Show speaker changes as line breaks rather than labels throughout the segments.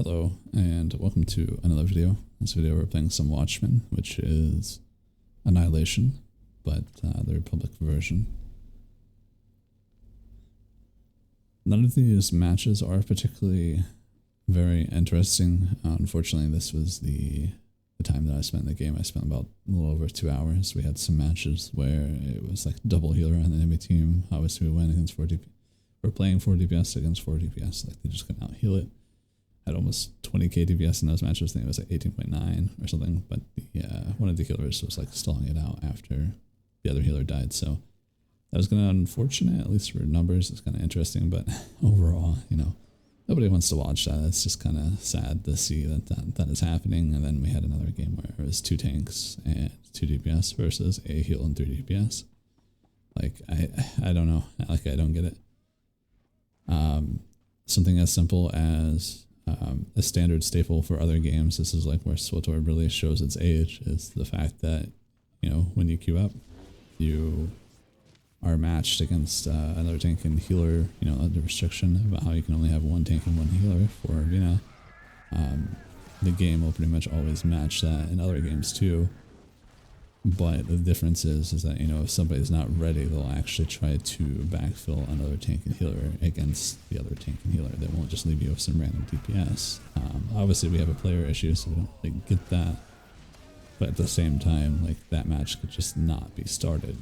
Hello, and welcome to another video. In this video we're playing some Watchmen, which is Annihilation, but the Republic version. None of these matches are particularly very interesting. Unfortunately, this was the time that I spent in the game. I spent about a little over 2 hours. We had some matches where it was like double healer on the enemy team. Obviously we went against 4 DPS. We're playing 4 DPS against 4 DPS. Like, they just couldn't out heal it. Had almost 20k DPS in those matches. I think it was like 18.9 or something, but one of the healers was like stalling it out after the other healer died. So that was kind of unfortunate, at least for numbers. It's kind of interesting, but overall, you know, nobody wants to watch that. It's just kind of sad to see that is happening. And then we had another game where it was 2 tanks and 2 DPS versus a heal and 3 DPS. Like, I don't know. Like, I don't get it. Something as simple as a standard staple for other games. This is like where SWTOR really shows its age, is the fact that, you know, when you queue up, you are matched against another tank and healer. You know, the restriction about how you can only have 1 tank and 1 healer for Arena. The game will pretty much always match that in other games too. But the difference is that, you know, if somebody's not ready, they'll actually try to backfill another tank and healer against the other tank and healer. They won't just leave you with some random DPS. Obviously, we have a player issue, so we don't like, get that. But at the same time, like, that match could just not be started.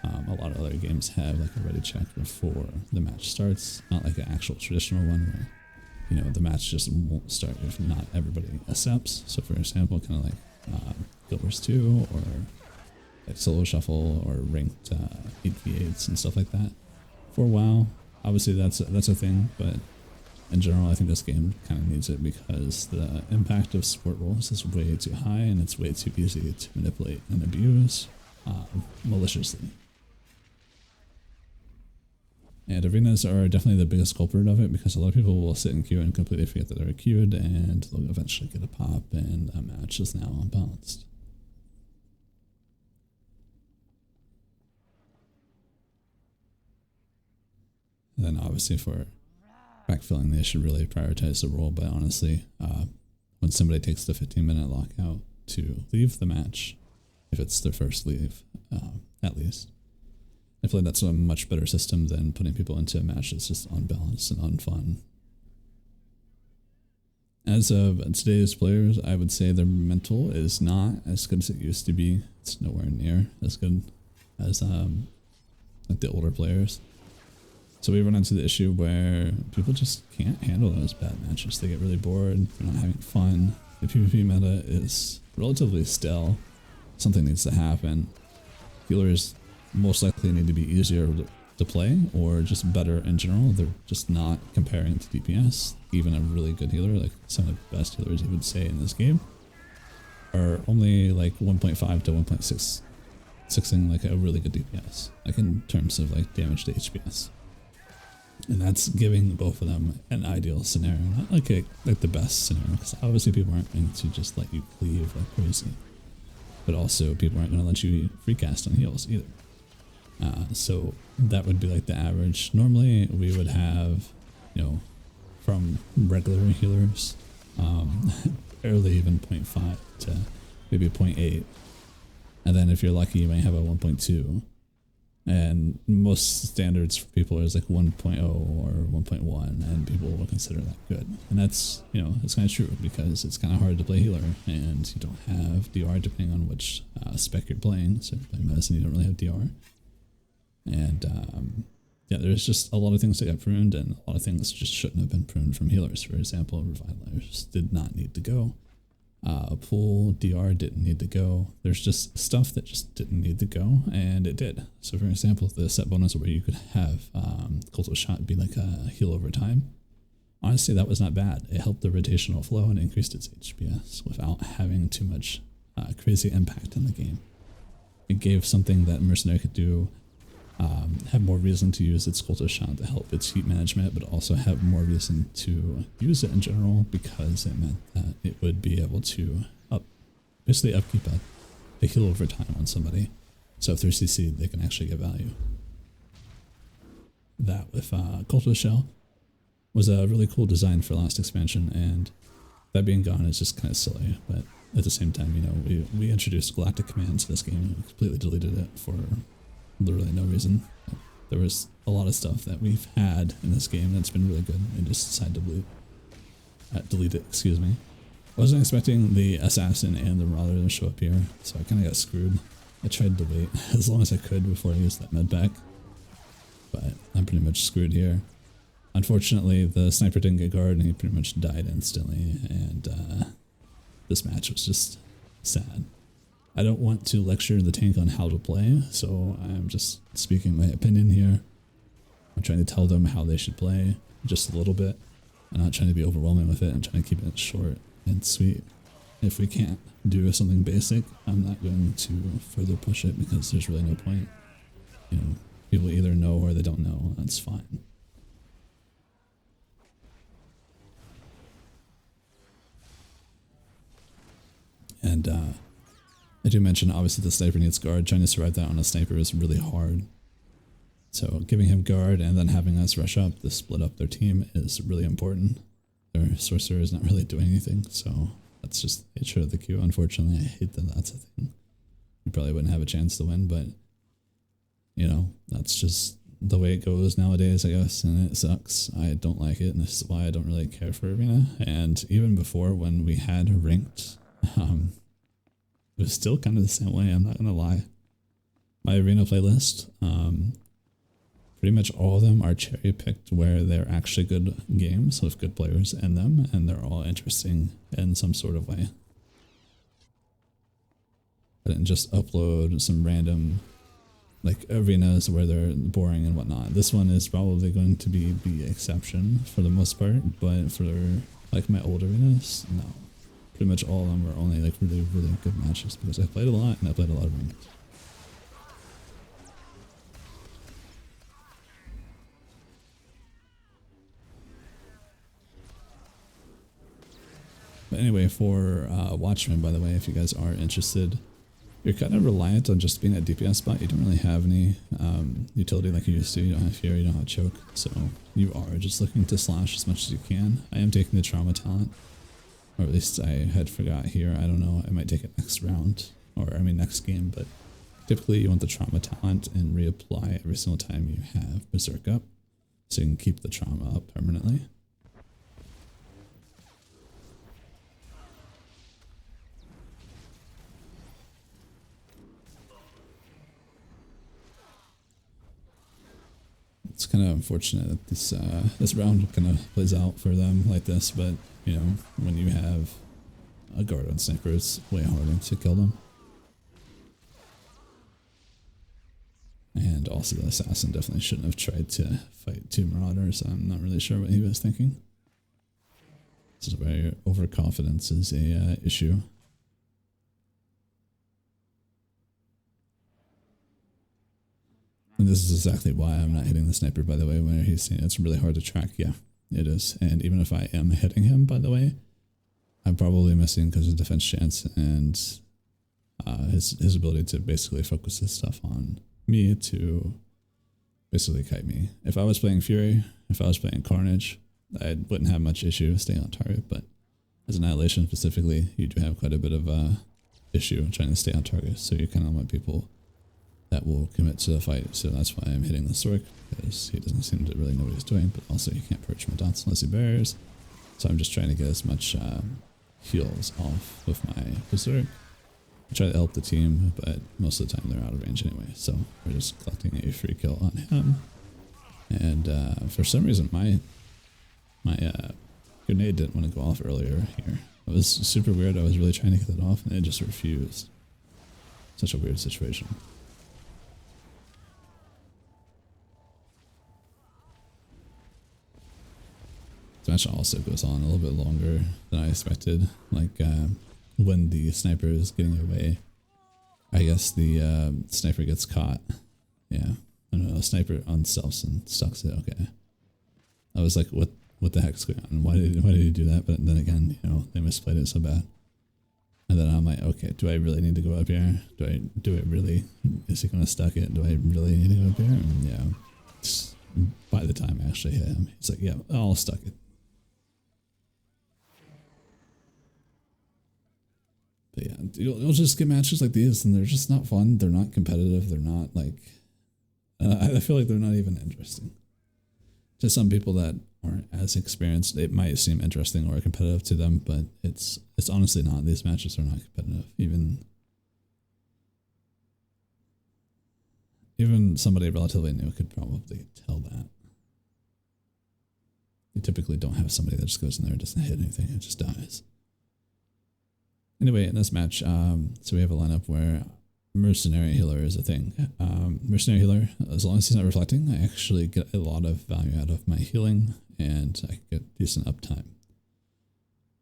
A lot of other games have like a ready check before the match starts, not like an actual traditional one where, you know, the match just won't start if not everybody accepts. So, for example, kind of like Guild Wars 2 or like solo shuffle or ranked 8v8s and stuff like that. For WoW, obviously that's a thing, but in general I think this game kind of needs it because the impact of support roles is way too high and it's way too easy to manipulate and abuse maliciously. And arenas are definitely the biggest culprit of it because a lot of people will sit in queue and completely forget that they're queued and they'll eventually get a pop and a match is now unbalanced. Then obviously for backfilling, they should really prioritize the role, but honestly, when somebody takes the 15-minute lockout to leave the match, if it's their first leave, at least, I feel like that's a much better system than putting people into a match that's just unbalanced and unfun. As of today's players, I would say their mental is not as good as it used to be. It's nowhere near as good as like the older players. So we run into the issue where people just can't handle those bad matches. They get really bored, they're not having fun. The PvP meta is relatively stale. Something needs to happen. Healers most likely need to be easier to play or just better in general. They're just not comparing to DPS. Even a really good healer, like some of the best healers you would say in this game, are only like 1.5 to 1.6ing like a really good DPS, like in terms of like damage to HPS. And that's giving both of them an ideal scenario, not like the best scenario, because obviously people aren't going to just let you cleave like crazy, but also people aren't going to let you free cast on heals either. So that would be like the average. Normally we would have, you know, from regular healers, barely even 0.5 to maybe 0.8, and then if you're lucky you might have a 1.2. And most standards for people is like 1.0 or 1.1, and people will consider that good. And that's, you know, it's kind of true because it's kind of hard to play healer and you don't have DR depending on which spec you're playing. So if you're playing medicine, you don't really have DR. And yeah, there's just a lot of things that got pruned and a lot of things just shouldn't have been pruned from healers. For example, revitalers did not need to go. Pool DR didn't need to go. There's just stuff that just didn't need to go, and it did. So for example, the set bonus where you could have Cult of Shot be like a heal over time. Honestly, that was not bad. It helped the rotational flow and increased its HPS without having too much crazy impact in the game. It gave something that Mercenary could do, have more reason to use its Cult of Shot to help its heat management, but also have more reason to use it in general because it meant that it would be able to basically upkeep a heal over time on somebody. So if they're CC'd, they can actually get value. That with Cult of Shell was a really cool design for last expansion, and that being gone is just kind of silly, but at the same time, you know, we introduced Galactic Command to this game and completely deleted it for literally no reason. There was a lot of stuff that we've had in this game that's been really good and just decided to delete it, excuse me. I wasn't expecting the Assassin and the Marauder to show up here, so I kind of got screwed. I tried to wait as long as I could before I used that med pack, but I'm pretty much screwed here. Unfortunately, the sniper didn't get guard and he pretty much died instantly, and this match was just sad. I don't want to lecture the tank on how to play, so I'm just speaking my opinion here. I'm trying to tell them how they should play, just a little bit. I'm not trying to be overwhelming with it, I'm trying to keep it short and sweet. If we can't do something basic, I'm not going to further push it because there's really no point. You know, people either know or they don't know, that's fine. And I do mention, obviously, the sniper needs guard. Trying to survive that on a sniper is really hard. So giving him guard and then having us rush up to split up their team is really important. Their sorcerer is not really doing anything, so that's just the nature of the queue. Unfortunately, I hate that that's a thing. We probably wouldn't have a chance to win, but, you know, that's just the way it goes nowadays, I guess, and it sucks. I don't like it, and this is why I don't really care for Arena. And even before, when we had ranked, it was still kind of the same way, I'm not gonna lie. My Arena playlist, pretty much all of them are cherry picked where they're actually good games with good players in them, and they're all interesting in some sort of way. I didn't just upload some random like arenas where they're boring and whatnot. This one is probably going to be the exception for the most part, but for like my old arenas, no. Pretty much all of them were only like really, really good matches because I played a lot and I played a lot of ranked. But anyway, for Watchman, by the way, if you guys are interested, you're kind of reliant on just being a DPS spot. You don't really have any utility like you used to. You don't have Fury, you don't have Choke, so you are just looking to slash as much as you can. I am taking the Trauma talent, or at least I had forgot here. I don't know, I might take it next round, or I mean next game, but typically you want the Trauma talent and reapply every single time you have Berserk up, so you can keep the Trauma up permanently. It's kind of unfortunate that this round kind of plays out for them like this, but you know, when you have a guard on sniper, it's way harder to kill them. And also the assassin definitely shouldn't have tried to fight two marauders. I'm not really sure what he was thinking. This is where overconfidence is a issue. And this is exactly why I'm not hitting the sniper, by the way, when he's saying it's really hard to track. Yeah, it is. And even if I am hitting him, by the way, I'm probably missing because of defense chance and his ability to basically focus his stuff on me to basically kite me. If I was playing Fury, if I was playing Carnage, I wouldn't have much issue staying on target, but as Annihilation specifically, you do have quite a bit of issue trying to stay on target, so you kind of want people that will commit to the fight. So that's why I'm hitting the Stork, because he doesn't seem to really know what he's doing, but also he can't approach my dots unless he bears. So I'm just trying to get as much heals off with my Berserk. I try to help the team, but most of the time they're out of range anyway, so we're just collecting a free kill on him. And for some reason my grenade didn't want to go off earlier here. It was super weird. I was really trying to get that off and it just refused. Such a weird situation. This match also goes on a little bit longer than I expected. Like when the sniper is getting away, I guess the sniper gets caught. Yeah, I don't know. A sniper unselfs and stucks it. Okay, I was like, what the heck's going on? Why did he do that? But then again, you know, they misplayed it so bad. And then I'm like, okay, do I really need to go up here? Do it really? Is he gonna stuck it? Do I really need to go up here? And yeah. By the time I actually hit him, he's like, yeah, I'll stuck it. But yeah, you'll just get matches like these, and they're just not fun. They're not competitive. They're not like. I feel like they're not even interesting. To some people that aren't as experienced, it might seem interesting or competitive to them, but it's honestly not. These matches are not competitive. Even somebody relatively new could probably tell that. You typically don't have somebody that just goes in there and doesn't hit anything, it just dies. Anyway, in this match, so we have a lineup where Mercenary Healer is a thing. Mercenary Healer, as long as he's not reflecting, I actually get a lot of value out of my healing, and I get decent uptime.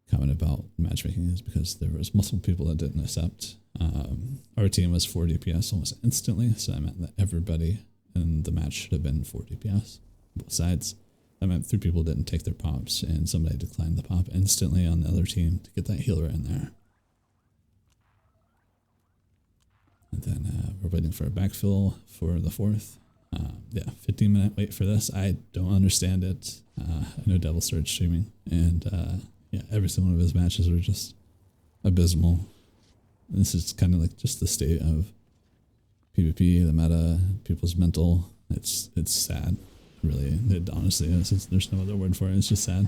Comment about matchmaking is because there was multiple people that didn't accept. Our team was 4 DPS almost instantly, so that meant that everybody in the match should have been 4 DPS, both sides. That meant 3 people didn't take their pops, and somebody declined the pop instantly on the other team to get that healer in there. And then we're waiting for a backfill for the 4th. Yeah, 15-minute wait for this. I don't understand it. I know Devil started streaming, and yeah, every single one of his matches were just abysmal. This is kind of like just the state of PvP, the meta, people's mental. It's sad, really. It honestly is. There's no other word for it. It's just sad.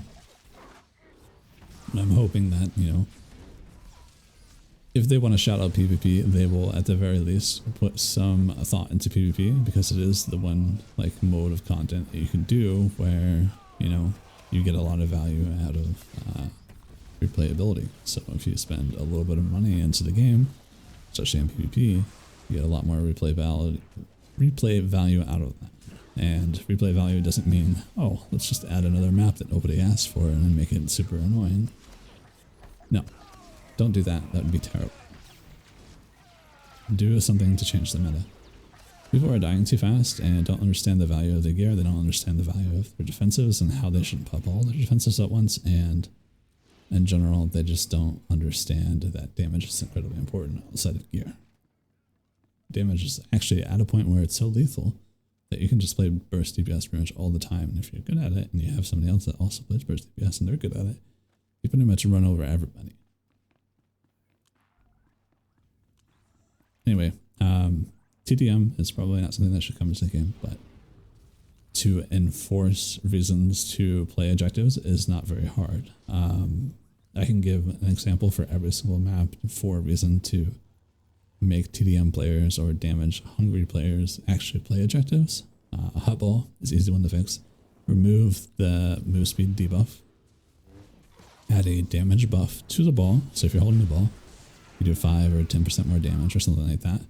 And I'm hoping that, you know, if they want to shout out PvP, they will at the very least put some thought into PvP, because it is the one like mode of content that you can do where, you know, you get a lot of value out of replayability. So if you spend a little bit of money into the game, especially in PvP, you get a lot more replay value out of that. And replay value doesn't mean, oh, let's just add another map that nobody asked for and then make it super annoying. No. Don't do that. That would be terrible. Do something to change the meta. People are dying too fast and don't understand the value of the gear. They don't understand the value of their defensives and how they should pop all their defensives at once. And in general, they just don't understand that damage is incredibly important outside of gear. Damage is actually at a point where it's so lethal that you can just play burst DPS pretty much all the time. And if you're good at it and you have somebody else that also plays burst DPS and they're good at it, you pretty much run over everybody. Anyway, TDM is probably not something that should come into the game, but to enforce reasons to play objectives is not very hard. I can give an example for every single map for a reason to make TDM players or damage-hungry players actually play objectives. A hot ball is an easy one to fix. Remove the move speed debuff. Add a damage buff to the ball, so if you're holding the ball, you do 5 or 10% more damage or something like that.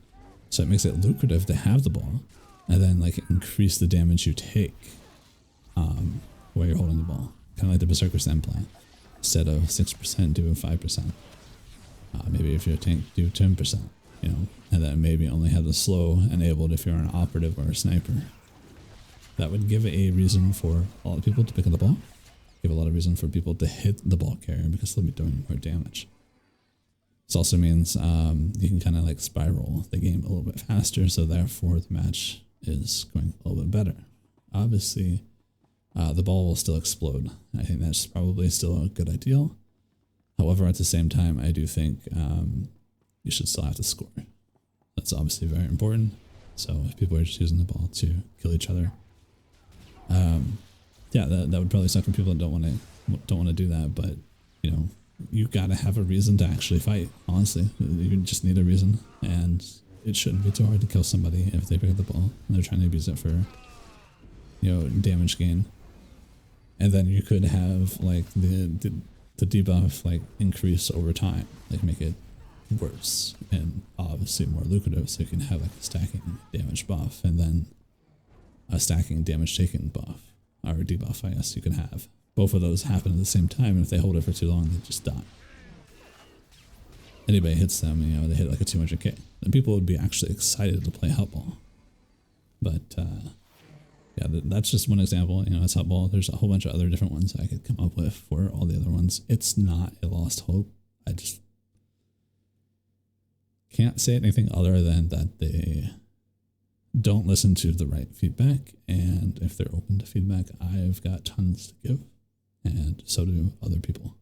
So it makes it lucrative to have the ball, and then like increase the damage you take while you're holding the ball. Kind of like the Berserker's Implant. Instead of 6%, do 5%. Maybe if you're a tank, do 10%, you know, and then maybe only have the slow enabled if you're an operative or a sniper. That would give a reason for a lot of people to pick up the ball. Give a lot of reason for people to hit the ball carrier because they'll be doing more damage. This also means you can kind of like spiral the game a little bit faster, so therefore the match is going a little bit better. Obviously, the ball will still explode. I think that's probably still a good ideal. However, at the same time, I do think you should still have to score. That's obviously very important. So if people are just using the ball to kill each other, yeah, that would probably suck for people that don't want to do that. But you know, you gotta have a reason to actually fight. Honestly, you just need a reason, and it shouldn't be too hard to kill somebody if they pick up the ball and they're trying to abuse it for, you know, damage gain. And then you could have like the debuff like increase over time, like make it worse and obviously more lucrative, so you can have like a stacking damage buff and then a stacking damage taken buff or debuff. I guess you can have both of those happen at the same time, and if they hold it for too long, they just die. Anybody hits them, you know, they hit like a 200k, then people would be actually excited to play Hotball. But yeah, that's just one example. You know, it's Hotball. There's a whole bunch of other different ones I could come up with for all the other ones. It's not a lost hope. I just can't say anything other than that they don't listen to the right feedback, and if they're open to feedback, I've got tons to give, and so do other people.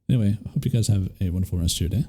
Anyway, I hope you guys have a wonderful rest of your day.